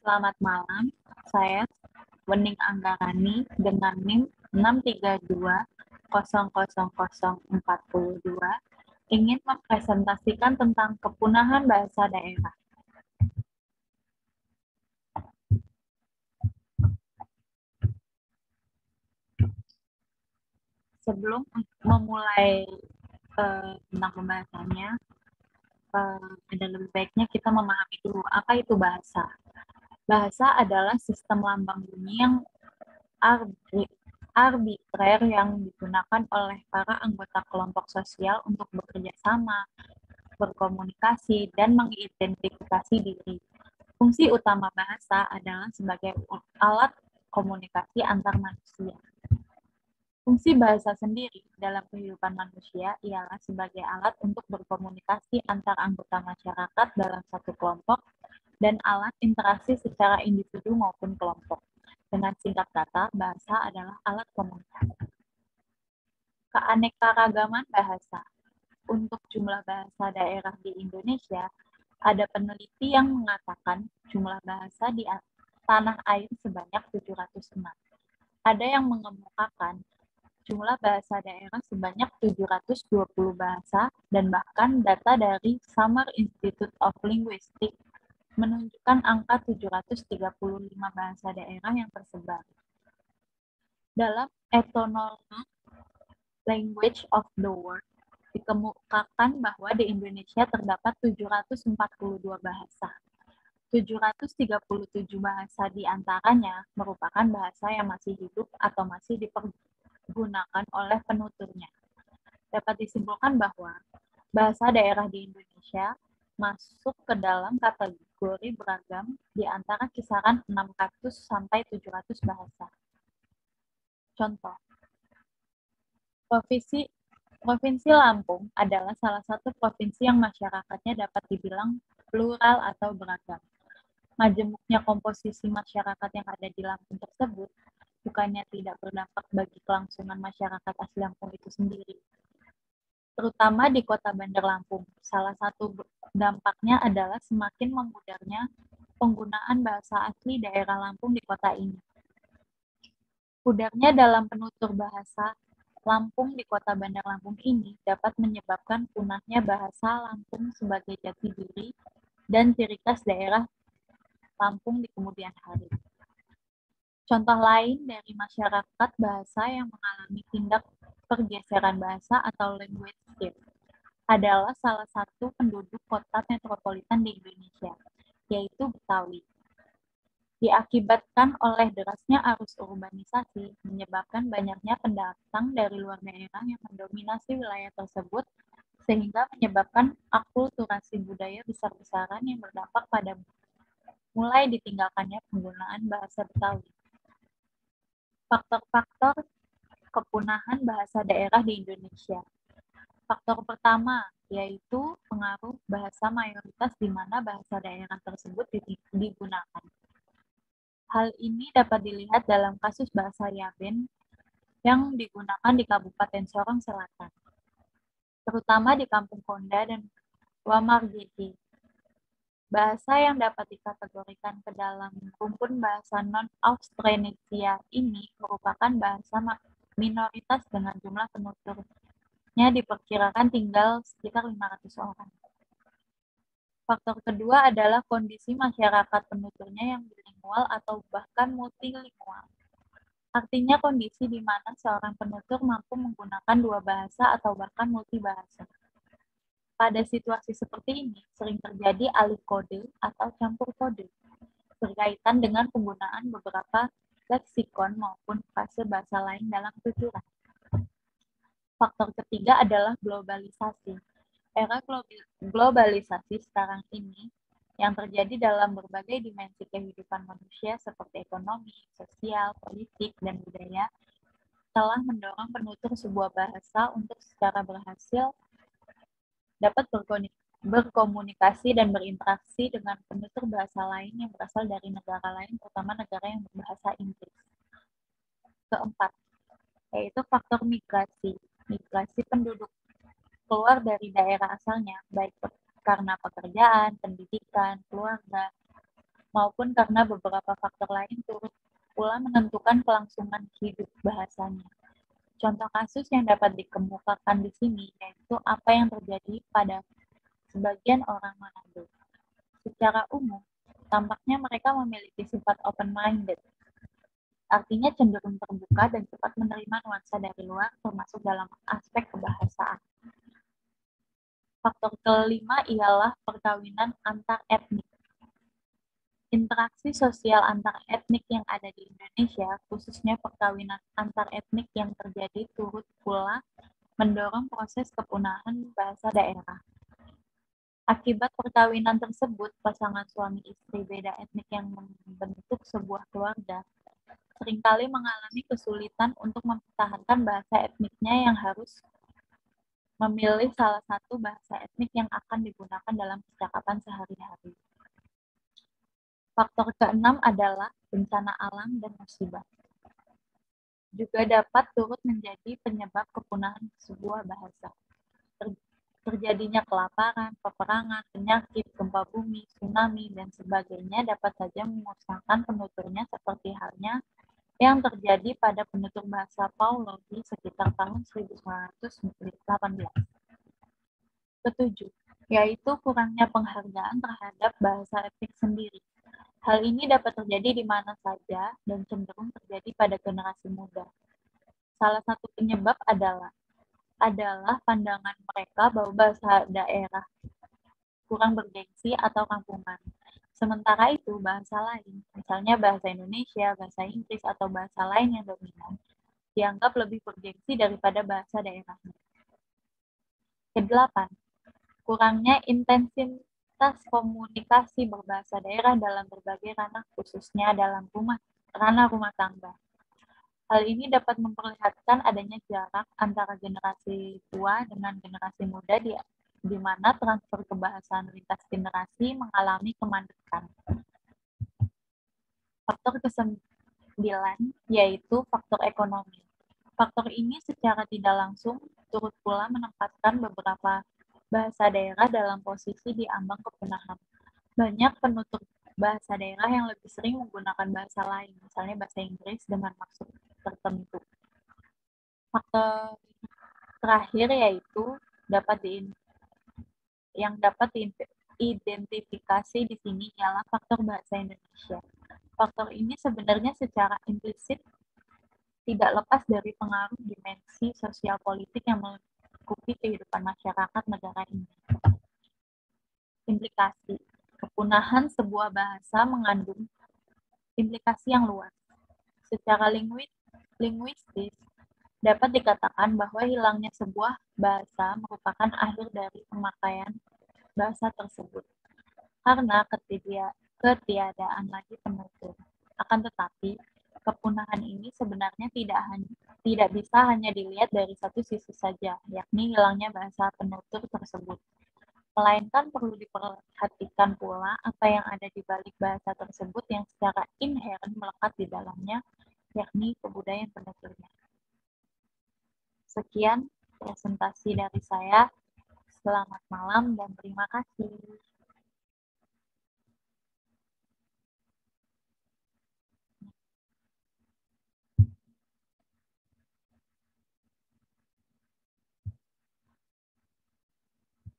Selamat malam, saya Wening Anggarani dengan NIM 632000042 ingin mempresentasikan tentang kepunahan bahasa daerah. Sebelum memulai tentang pembahasannya, ada lebih baiknya kita memahami dulu apa itu bahasa. Bahasa adalah sistem lambang bunyi yang arbitrer yang digunakan oleh para anggota kelompok sosial untuk bekerja sama, berkomunikasi, dan mengidentifikasi diri. Fungsi utama bahasa adalah sebagai alat komunikasi antar manusia. Fungsi bahasa sendiri dalam kehidupan manusia ialah sebagai alat untuk berkomunikasi antar anggota masyarakat dalam satu kelompok dan alat interaksi secara individu maupun kelompok. Dengan singkat kata, bahasa adalah alat komunikasi. Keanekaragaman bahasa. Untuk jumlah bahasa daerah di Indonesia, ada peneliti yang mengatakan jumlah bahasa di tanah air sebanyak 706. Ada yang mengemukakan jumlah bahasa daerah sebanyak 720 bahasa dan bahkan data dari Summer Institute of Linguistics menunjukkan angka 735 bahasa daerah yang tersebar. Dalam Ethnologue Language of the World, dikemukakan bahwa di Indonesia terdapat 742 bahasa. 737 bahasa di antaranya merupakan bahasa yang masih hidup atau masih dipergunakan oleh penuturnya. Dapat disimpulkan bahwa bahasa daerah di Indonesia masuk ke dalam kategori beragam di antara kisaran 600 sampai 700 bahasa. Contoh, Provinsi Lampung adalah salah satu provinsi yang masyarakatnya dapat dibilang plural atau beragam. Majemuknya komposisi masyarakat yang ada di Lampung tersebut bukannya tidak berdampak bagi kelangsungan masyarakat asli Lampung itu sendiri. Terutama di kota Bandar Lampung, salah satu dampaknya adalah semakin memudarnya penggunaan bahasa asli daerah Lampung di kota ini. Pudarnya dalam penutur bahasa Lampung di kota Bandar Lampung ini dapat menyebabkan punahnya bahasa Lampung sebagai jati diri dan ciri khas daerah Lampung di kemudian hari. Contoh lain dari masyarakat bahasa yang mengalami tindak pergeseran bahasa atau language shift adalah salah satu penduduk kota metropolitan di Indonesia, yaitu Betawi. Diakibatkan oleh derasnya arus urbanisasi, menyebabkan banyaknya pendatang dari luar daerah yang mendominasi wilayah tersebut, sehingga menyebabkan akulturasi budaya besar-besaran yang berdampak pada mulai ditinggalkannya penggunaan bahasa Betawi. Faktor-faktor kepunahan bahasa daerah di Indonesia. Faktor pertama yaitu pengaruh bahasa mayoritas di mana bahasa daerah tersebut digunakan. Hal ini dapat dilihat dalam kasus bahasa Yaben yang digunakan di Kabupaten Sorong Selatan, terutama di Kampung Konda dan Wamargeti. Bahasa yang dapat dikategorikan ke dalam rumpun bahasa non-Austronesia ini merupakan bahasa minoritas dengan jumlah penuturnya diperkirakan tinggal sekitar 500 orang. Faktor kedua adalah kondisi masyarakat penuturnya yang bilingual atau bahkan multilingual. Artinya kondisi di mana seorang penutur mampu menggunakan dua bahasa atau bahkan multibahasa. Pada situasi seperti ini, sering terjadi alih kode atau campur kode, berkaitan dengan penggunaan beberapa leksikon maupun frase bahasa lain dalam tuturan. Faktor ketiga adalah globalisasi. Era globalisasi sekarang ini yang terjadi dalam berbagai dimensi kehidupan manusia seperti ekonomi, sosial, politik, dan budaya telah mendorong penutur sebuah bahasa untuk secara berhasil dapat berkomunikasi dan berinteraksi dengan penutur bahasa lain yang berasal dari negara lain, terutama negara yang berbahasa Inggris. Keempat, yaitu faktor migrasi. Migrasi penduduk keluar dari daerah asalnya, baik karena pekerjaan, pendidikan, keluarga, maupun karena beberapa faktor lain turut pula menentukan kelangsungan hidup bahasanya. Contoh kasus yang dapat dikemukakan di sini yaitu apa yang terjadi pada sebagian orang Manado. Secara umum, tampaknya mereka memiliki sifat open-minded, artinya cenderung terbuka dan cepat menerima nuansa dari luar, termasuk dalam aspek kebahasaan. Faktor kelima ialah perkawinan antar etnik. Interaksi sosial antar etnik yang ada di Indonesia, khususnya perkawinan antar etnik yang terjadi turut pula mendorong proses kepunahan bahasa daerah. Akibat perkawinan tersebut, pasangan suami istri beda etnik yang membentuk sebuah keluarga seringkali mengalami kesulitan untuk mempertahankan bahasa etniknya yang harus memilih salah satu bahasa etnik yang akan digunakan dalam percakapan sehari-hari. Faktor keenam adalah bencana alam dan musibah. Juga dapat turut menjadi penyebab kepunahan sebuah bahasa. Terjadinya kelaparan, peperangan, penyakit, gempa bumi, tsunami, dan sebagainya dapat saja memusnahkan penuturnya seperti halnya yang terjadi pada penutur bahasa Paulo di sekitar tahun 1918. Ketujuh, yaitu kurangnya penghargaan terhadap bahasa etnik sendiri. Hal ini dapat terjadi di mana saja dan cenderung terjadi pada generasi muda. Salah satu penyebab adalah pandangan mereka bahwa bahasa daerah kurang bergengsi atau kampungan. Sementara itu, bahasa lain, misalnya bahasa Indonesia, bahasa Inggris, atau bahasa lain yang dominan, dianggap lebih bergengsi daripada bahasa daerahnya. Kedelapan, kurangnya intensitas komunikasi berbahasa daerah dalam berbagai ranah, khususnya dalam ranah rumah tangga. Hal ini dapat memperlihatkan adanya jarak antara generasi tua dengan generasi muda di mana transfer kebahasaan lintas generasi mengalami kemandekan. Faktor ke-9 yaitu faktor ekonomi. Faktor ini secara tidak langsung turut pula menempatkan beberapa bahasa daerah dalam posisi diambang kepunahan. Banyak penutur bahasa daerah yang lebih sering menggunakan bahasa lain, misalnya bahasa Inggris dengan maksud tertentu. Faktor terakhir yaitu yang dapat diidentifikasi di sini ialah faktor bahasa Indonesia. Faktor ini sebenarnya secara implisit tidak lepas dari pengaruh dimensi sosial politik yang melingkupi kehidupan masyarakat negara ini. Implikasi kepunahan sebuah bahasa mengandung implikasi yang luas. Secara linguistis, dapat dikatakan bahwa hilangnya sebuah bahasa merupakan akhir dari pemakaian bahasa tersebut karena ketiadaan lagi penutur. Akan tetapi, kepunahan ini sebenarnya tidak bisa hanya dilihat dari satu sisi saja, yakni hilangnya bahasa penutur tersebut. Melainkan perlu diperhatikan pula apa yang ada di balik bahasa tersebut yang secara inheren melekat di dalamnya, yakni kebudayaan penuturnya. Sekian presentasi dari saya. Selamat malam dan terima kasih.